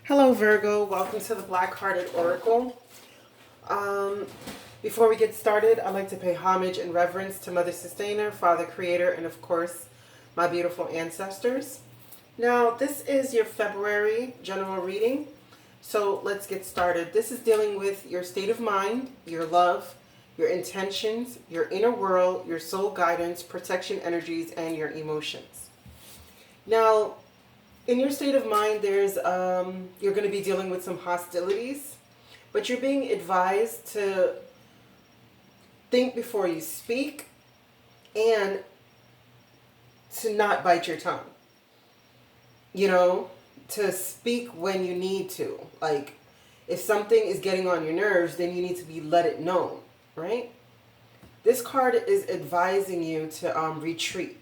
Hello Virgo, welcome to the Black Hearted Oracle. Um, Before we get started, I'd like to pay homage and reverence to Mother Sustainer, Father Creator, and of course, my beautiful ancestors. Now, this is your February general reading, so let's get started. This is dealing with your state of mind, your love, your intentions, your inner world, your soul guidance, protection energies, and your emotions. Now, in your state of mind, you're going to be dealing with some hostilities, but you're being advised to think before you speak and to not bite your tongue. You know, to speak when you need to. Like, if something is getting on your nerves, then you need to be let it known, right? This card is advising you to retreat.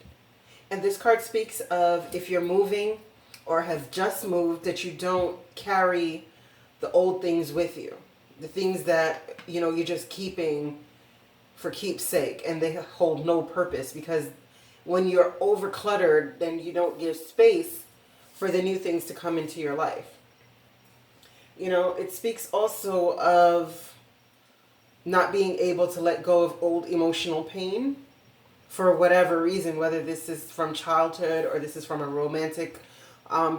And this card speaks of if you're moving or have just moved, that you don't carry the old things with you. The things that, you're just keeping for keepsake and they hold no purpose, because when you're over cluttered, then you don't give space for the new things to come into your life. It speaks also of not being able to let go of old emotional pain for whatever reason, whether this is from childhood or this is from a romantic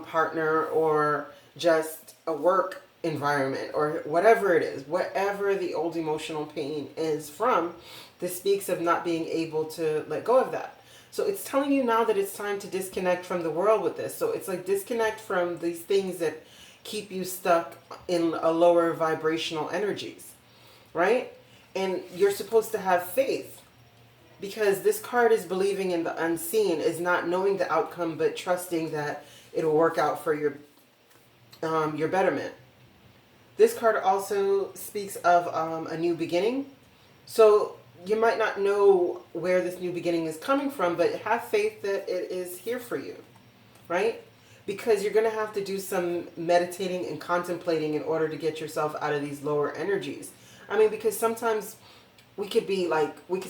partner or just a work environment or whatever it is, whatever the old emotional pain is from, this speaks of not being able to let go of that. So it's telling you now that it's time to disconnect from the world with this. So it's like disconnect from these things that keep you stuck in a lower vibrational energies, right? And you're supposed to have faith, because this card is believing in the unseen, is not knowing the outcome, but trusting that it'll work out for your betterment. This card also speaks of a new beginning. So you might not know where this new beginning is coming from, but have faith that it is here for you, right? Because you're going to have to do some meditating and contemplating in order to get yourself out of these lower energies. I mean, because sometimes we could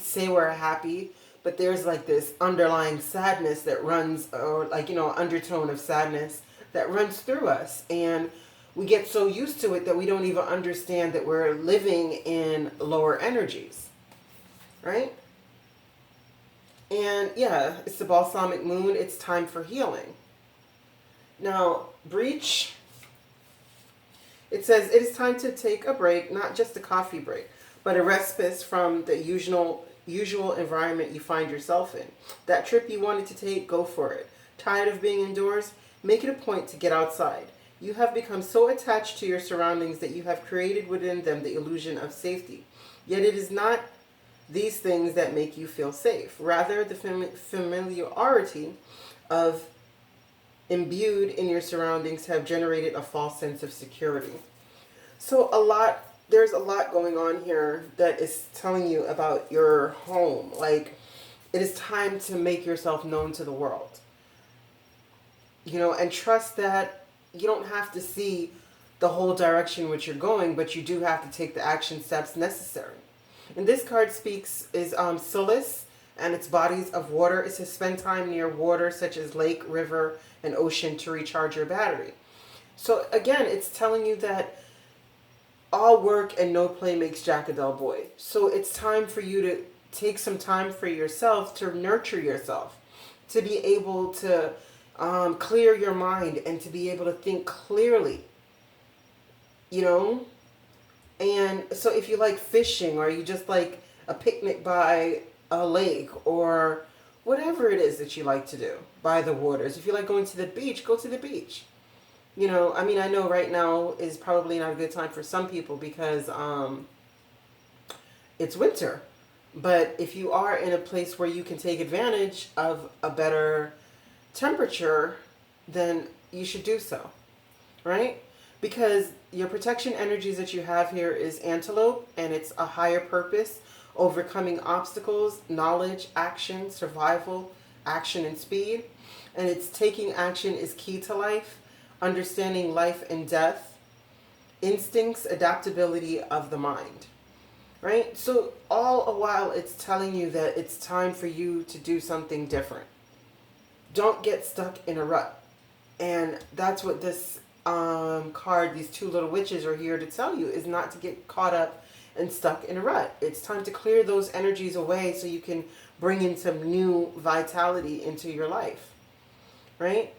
say we're happy, but there's like this underlying sadness that runs, or undertone of sadness that runs through us. And we get so used to it that we don't even understand that we're living in lower energies, right? And yeah, it's the balsamic moon. It's time for healing. Now, breach, it says it is time to take a break, not just a coffee break, but a respite from the usual environment you find yourself in. That trip you wanted to take, go for it. Tired of being indoors? Make it a point to get outside. You have become so attached to your surroundings that you have created within them the illusion of safety. Yet it is not these things that make you feel safe. Rather, the familiarity of imbued in your surroundings have generated a false sense of security. So there's a lot going on here that is telling you about your home. Like, it is time to make yourself known to the world. And trust that you don't have to see the whole direction which you're going, but you do have to take the action steps necessary. And this card is solace, and its bodies of water. It says spend time near water such as lake, river, and ocean to recharge your battery. So again, it's telling you that all work and no play makes Jack a dull boy. So it's time for you to take some time for yourself, to nurture yourself, to be able to clear your mind and to be able to think clearly, And so if you like fishing, or you just like a picnic by a lake, or whatever it is that you like to do by the waters. If you like going to the beach, go to the beach. I know right now is probably not a good time for some people because it's winter. But if you are in a place where you can take advantage of a better temperature, then you should do so, right? Because your protection energies that you have here is antelope, and it's a higher purpose, overcoming obstacles, knowledge, action, survival, action, and speed. And it's taking action is key to life, understanding life and death, instincts, adaptability of the mind, right? So all a while it's telling you that it's time for you to do something different. Don't get stuck in a rut. And that's what this card, these two little witches are here to tell you, is not to get caught up and stuck in a rut. It's time to clear those energies away so you can bring in some new vitality into your life, right?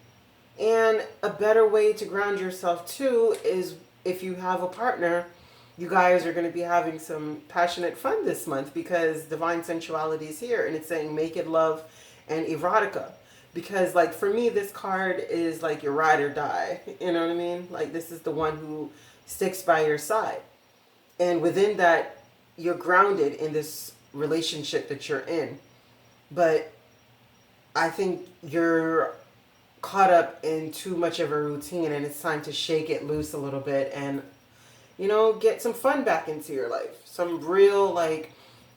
And a better way to ground yourself too is if you have a partner, you guys are going to be having some passionate fun this month because divine sensuality is here and it's saying make it love and erotica. Because like for me, this card is like your ride or die. You know what I mean? Like this is the one who sticks by your side. And within that, you're grounded in this relationship that you're in. But I think you're caught up in too much of a routine and it's time to shake it loose a little bit and, you know, get some fun back into your life. Some real, like,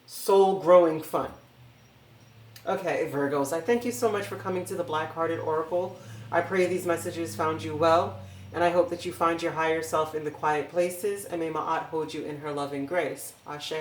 soul growing fun. Okay, Virgos, I thank you so much for coming to the Black Hearted Oracle. I pray these messages found you well, and I hope that you find your higher self in the quiet places, and may Ma'at hold you in her loving grace. Ashe.